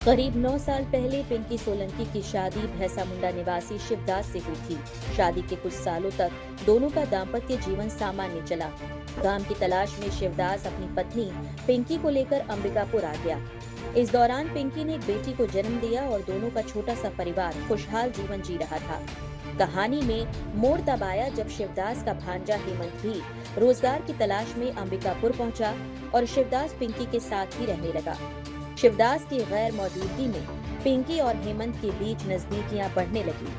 करीब 9 साल पहले पिंकी सोलंकी की शादी भैंसा मुंडा निवासी शिवदास से हुई थी। शादी के कुछ सालों तक दोनों का दाम्पत्य जीवन सामान्य चला। काम की तलाश में शिवदास अपनी पत्नी पिंकी को लेकर अंबिकापुर आ गया। इस दौरान पिंकी ने एक बेटी को जन्म दिया और दोनों का छोटा सा परिवार खुशहाल जीवन जी रहा था। कहानी में मोड़ तब आया जब शिवदास का भांजा हेमंत भी रोजगार की तलाश में अंबिकापुर पहुंचा और शिवदास पिंकी के साथ ही रहने लगा। शिवदास की गैर मौजूदगी में पिंकी और हेमंत के बीच नजदीकियां बढ़ने लगी।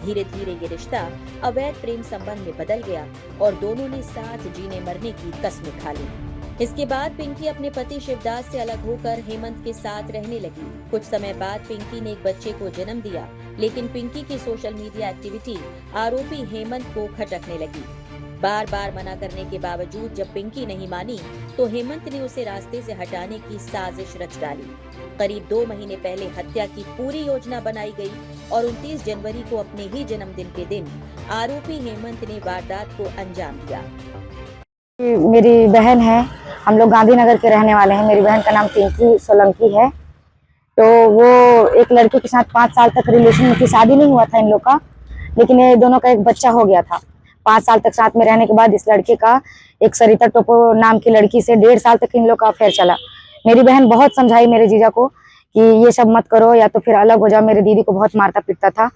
धीरे धीरे ये रिश्ता अवैध प्रेम संबंध में बदल गया और दोनों ने साथ जीने मरने की कसम खा ली। इसके बाद पिंकी अपने पति शिवदास से अलग होकर हेमंत के साथ रहने लगी। कुछ समय बाद पिंकी ने एक बच्चे को जन्म दिया, लेकिन पिंकी की सोशल मीडिया एक्टिविटी आरोपी हेमंत को खटकने लगी। बार बार मना करने के बावजूद जब पिंकी नहीं मानी तो हेमंत ने उसे रास्ते से हटाने की साजिश रच डाली। करीब 2 महीने पहले हत्या की पूरी योजना बनाई गई और 29 जनवरी को अपने ही जन्मदिन के दिन आरोपी हेमंत ने वारदात को अंजाम दिया। मेरी बहन है, हम लोग गांधीनगर के रहने वाले हैं। मेरी बहन का नाम पिंकी सोलंकी है। तो वो एक लड़के के साथ 5 साल तक रिलेशन में थी। शादी नहीं हुआ था इन लोग का, लेकिन ये दोनों का एक बच्चा हो गया था। 5 साल तक साथ में रहने के बाद इस लड़के का एक सरिता टोपो नाम की लड़की से 1.5 साल तक इन लोग का अफेयर चला। मेरी बहन बहुत समझाई मेरे जीजा को कि ये सब मत करो या तो फिर अलग हो जाओ। मेरे दीदी को बहुत मारता पीटता था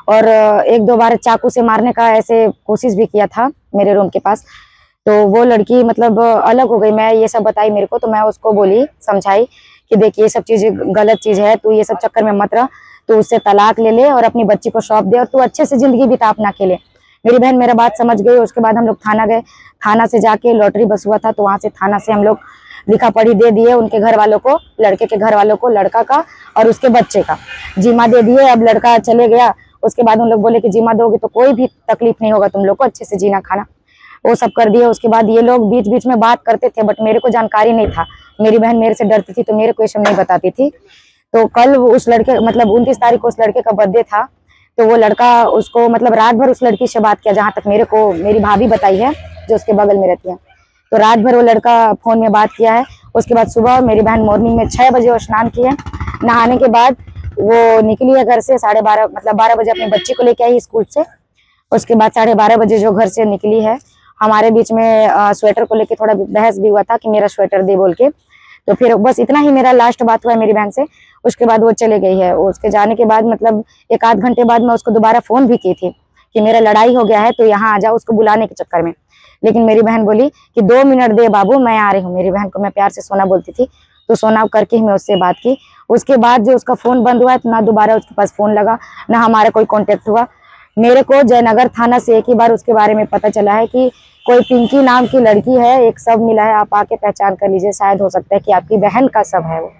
और 1-2 बार चाकू से मारने का ऐसे कोशिश भी किया था मेरे रूम के पास। तो वो लड़की मतलब अलग हो गई। मैं ये सब बताई मेरे को, तो मैं उसको बोली, समझाई कि देखिए ये सब चीज गलत चीज है, तू ये सब चक्कर में मत रह, तू उससे तलाक ले ले और अपनी बच्ची को सौंप दे और तू अच्छे से जिंदगी बिता अपना अकेले। मेरी बहन मेरा बात समझ गई। उसके बाद हम लोग थाना गए। थाना से जाके लॉटरी बस हुआ था, तो वहां से थाना से हम लोग लिखा पढ़ी दे दिए उनके घर वालों को, लड़के के घर वालों को, लड़का का और उसके बच्चे का जिम्मा दे दिए। अब लड़का चले गया। उसके बाद उन लोग बोले कि जिम्मा दोगे तो कोई भी तकलीफ नहीं होगा तुम लोग को, अच्छे से जीना खाना, वो सब कर दिया। उसके बाद ये लोग बीच बीच में बात करते थे, बट मेरे को जानकारी नहीं था। मेरी बहन मेरे से डरती थी तो मेरे को ये सब नहीं बताती थी। तो कल उस लड़के मतलब 29 तारीख को उस लड़के का बर्थडे था। तो वो लड़का उसको मतलब रात भर उस लड़की से बात किया, जहां तक मेरे को मेरी भाभी बताई है जो उसके बगल में रहती है। तो रात भर वो लड़का फोन में बात किया है। उसके बाद सुबह मेरी बहन मॉर्निंग में 6 बजे वो स्नान किए। नहाने के बाद वो निकली है घर से 12:30 मतलब 12 बजे अपनी बच्ची को लेके आई स्कूल से। उसके बाद 12:30 बजे जो घर से निकली है, हमारे बीच में स्वेटर को लेके थोड़ा बहस भी हुआ था कि मेरा स्वेटर दे बोल के। तो फिर बस इतना ही मेरा लास्ट बात हुआ है मेरी बहन से। उसके बाद वो चले गई है। उसके जाने के बाद मतलब 1 आध घंटे बाद मैं उसको दोबारा फोन भी की थी कि मेरा लड़ाई हो गया है तो यहाँ आ जाओ, उसको बुलाने के चक्कर में। लेकिन मेरी बहन बोली कि 2 मिनट दे बाबू, मैं आ रही हूँ। मेरी बहन को मैं प्यार से सोना बोलती थी, तो सोना करके ही मैं उससे बात की। उसके बाद जो उसका फोन बंद हुआ है, तो ना दोबारा उसके पास फोन लगा, ना हमारा कोई कॉन्टेक्ट हुआ। मेरे को जयनगर थाना से एक ही बार उसके बारे में पता चला है कि कोई पिंकी नाम की लड़की है, एक शव मिला है, आप आके पहचान कर लीजिए, शायद हो सकता है कि आपकी बहन का शव है वो।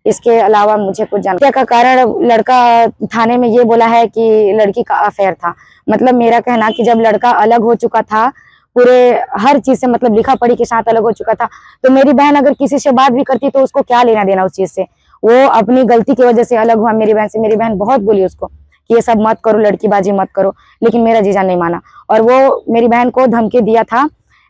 इसके अलावा मुझे कुछ जानकारी का कारण लड़का थाने में ये बोला है कि लड़की का अफेयर था। मतलब मेरा कहना कि जब लड़का अलग हो चुका था पूरे हर चीज से, मतलब लिखा पढ़ी के साथ अलग हो चुका था, तो मेरी बहन अगर किसी से बात भी करती तो उसको क्या लेना देना उस चीज से। वो अपनी गलती की वजह से अलग हुआ मेरी बहन से। मेरी बहन बहुत बोली उसको कि ये सब मत करो, लड़कीबाजी मत करो, लेकिन मेरा जीजा नहीं माना। और वो मेरी बहन को धमकी दिया था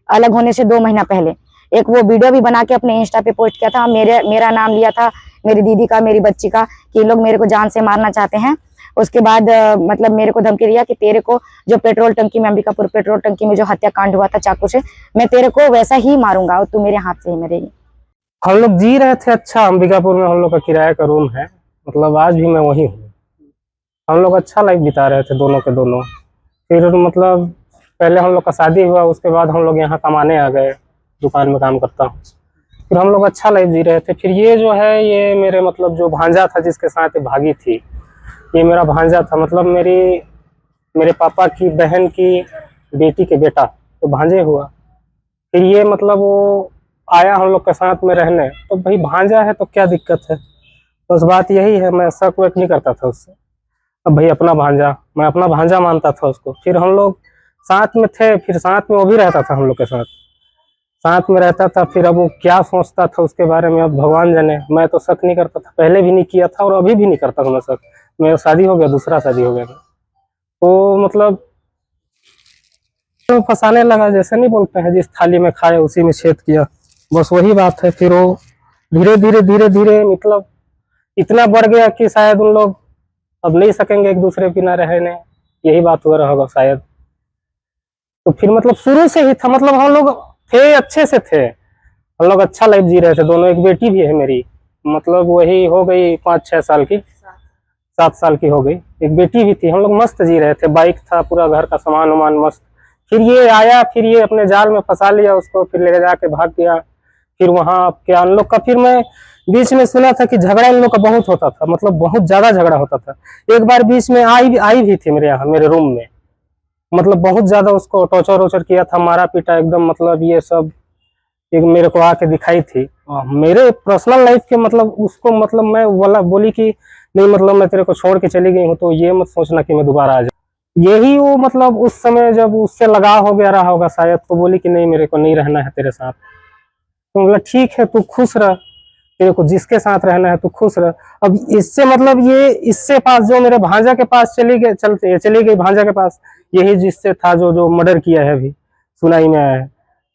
अलग होने से 2 महीना पहले। एक वो वीडियो भी बना के अपने इंस्टा पे पोस्ट किया था, मेरा नाम लिया था, मेरी दीदी का, मेरी बच्ची का, कि ये लोग मेरे को जान से मारना चाहते हैं। उसके बाद मतलब मेरे को धमकी दिया कि तेरे को जो पेट्रोल टंकी में, अंबिकापुर पेट्रोल टंकी में जो हत्याकांड हुआ था चाकू से, मैं तेरे को वैसा ही मारूंगा और तू मेरे हाथ से ही मरेगी। हम लोग जी रहे थे अच्छा अंबिकापुर में, हम लोग का किराए का रूम है, मतलब आज भी मैं वही हूँ। हम लोग अच्छा लाइफ बिता रहे थे दोनों के दोनों। फिर मतलब पहले हम लोग का शादी हुआ, उसके बाद हम लोग यहाँ कमाने आ गए, दुकान में काम करता हूँ। फिर हम लोग अच्छा लाइफ जी रहे थे। फिर ये जो है, ये मेरे मतलब जो भांजा था जिसके साथ भागी थी, ये मेरा भांजा था। मतलब मेरे पापा की बहन की बेटी के बेटा तो भांजे हुआ। फिर ये मतलब वो आया हम लोग के साथ में रहने, तो भाई भांजा है तो क्या दिक्कत है, बस बात यही है। मैं शक वक नहीं करता था उससे। अब भाई अपना भांजा, मैं अपना भांजा मानता था उसको। फिर हम लोग साथ में थे, फिर साथ में वो भी रहता था, हम लोग के साथ में रहता था। फिर अब वो क्या सोचता था उसके बारे में अब भगवान जाने। मैं तो शक नहीं करता था, पहले भी नहीं किया था और अभी भी नहीं करता हूँ मैं शक। मेरा शादी हो गया, दूसरा शादी हो गया, तो मतलब तो फंसाने लगा। जैसे नहीं बोलते हैं, जिस थाली में खाए उसी में छेद किया, बस वही बात है। फिर वो धीरे धीरे मतलब इतना बढ़ गया कि शायद उन लोग अब नहीं सकेंगे एक दूसरे के बिना रहने, यही बात हो रहा होगा शायद। तो फिर मतलब शुरू से ही था, मतलब हम लोग थे अच्छे से थे, हम लोग अच्छा लाइफ जी रहे थे दोनों। एक बेटी भी है मेरी, मतलब वही हो गई 5-6 साल की, 7 साल की हो गई। एक बेटी भी थी, हम लोग मस्त जी रहे थे, बाइक था, पूरा घर का सामान वामान मस्त। फिर ये आया, फिर ये अपने जाल में फंसा लिया उसको, फिर ले जाके भाग गया। फिर वहाँ क्या उन लोग का, फिर मैं बीच में सुना था कि झगड़ा इन लोग का बहुत होता था, मतलब बहुत ज्यादा झगड़ा होता था। एक बार बीच में आई भी थी मेरे यहाँ, मेरे रूम में, मतलब बहुत ज्यादा उसको टॉर्चर वॉर्चर किया था, मारा पीटा एकदम, मतलब ये सब एक मेरे को आके दिखाई थी। मेरे पर्सनल लाइफ के मतलब उसको, मतलब मैं बोली कि नहीं, मतलब मैं तेरे को छोड़ के चली गई हूँ, तो ये मत सोचना कि मैं दोबारा आ जाऊँ। यही वो मतलब उस समय जब उससे लगाव हो गया रहा होगा शायद, तो बोली कि नहीं, मेरे को नहीं रहना है तेरे साथ। तो मतलब ठीक है, तू खुश रह, तेरे को जिसके साथ रहना है तू खुश रह। अब इससे मतलब ये इससे पास जो मेरे भांजा के पास चली गई भांजा के पास, यही जिससे था जो मर्डर किया है, अभी सुनाई में आया है।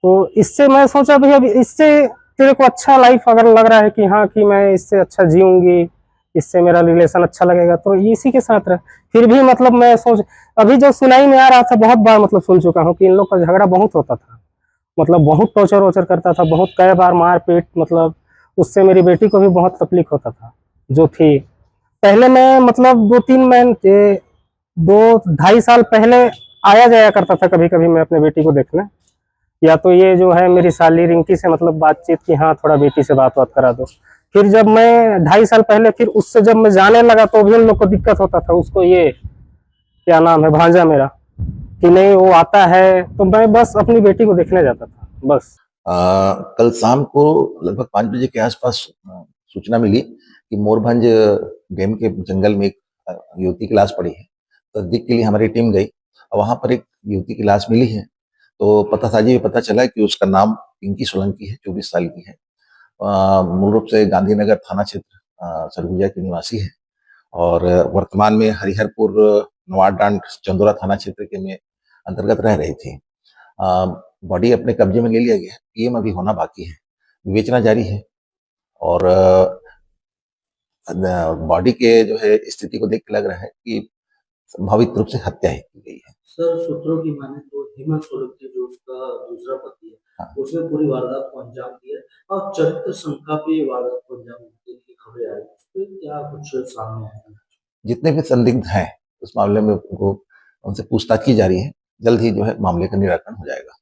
तो इससे मैं सोचा भाई, अब इससे तेरे को अच्छा लाइफ अगर लग रहा है कि हाँ कि मैं इससे अच्छा जीऊंगी, इससे मेरा रिलेशन अच्छा लगेगा, तो इसी के साथ रह। फिर भी मतलब मैं सोच, अभी जो सुनाई में आ रहा था, बहुत बार मतलब सुन चुका हूँ कि इन लोग का झगड़ा बहुत होता था, मतलब बहुत टॉर्चर वॉर्चर करता था, बहुत कई बार मार पीट, मतलब उससे मेरी बेटी को भी बहुत तकलीफ होता था जो थी। पहले मैं मतलब 2-2.5 साल पहले आया जाया करता था कभी कभी मैं अपने बेटी को देखने, या तो ये जो है मेरी साली रिंकी से मतलब बातचीत की, हाँ थोड़ा बेटी से बात करा दो। फिर जब मैं 2.5 साल पहले फिर उससे जब मैं जाने लगा, तो भी उन लोग को दिक्कत होता था, उसको ये क्या नाम है, भांजा मेरा, कि नहीं वो आता है, तो मैं बस अपनी बेटी को देखने जाता था बस। कल शाम को लगभग 5 बजे के आसपास सूचना मिली कि मोरभंज डैम के जंगल में एक युवती की लाश पड़ी है। तस्दीक के लिए हमारी टीम गई और वहां पर एक युवती की लाश मिली है। तो पतासाजी में पता चला कि उसका नाम पिंकी सोलंकी है, 24 साल की है। मूल रूप से गांधीनगर थाना क्षेत्र सरगुजा की निवासी है और वर्तमान में हरिहरपुर नवाडांड चंदोरा थाना क्षेत्र के में अंतर्गत रह रही थी। बॉडी अपने कब्जे में ले लिया गया है, पीएम अभी होना बाकी है, विवेचना जारी है और बॉडी के जो है स्थिति को देख के लग रहा है कि संभावित रूप से हत्या ही की गई है। सर, सूत्रों की माने तो हेमंत सोलंकी जो उसका दूसरा पति है, हाँ। उसने पूरी वारदात को अंजाम दिया और चरित्र शंका पे वारदात को अंजाम देने की खबरें आ रही है। उस पे क्या कुछ सामने आया? जितने भी संदिग्ध हैं उस मामले में उनसे पूछताछ की जा रही है, जल्द ही जो है मामले का निराकरण हो जाएगा।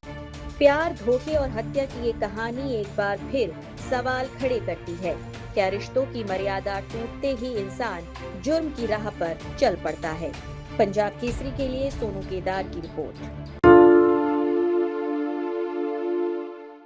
प्यार, धोखे और हत्या की ये कहानी एक बार फिर सवाल खड़े करती है। क्या रिश्तों की मर्यादा टूटते ही इंसान जुर्म की राह पर चल पड़ता है? पंजाब केसरी के लिए सोनू केदार की रिपोर्ट।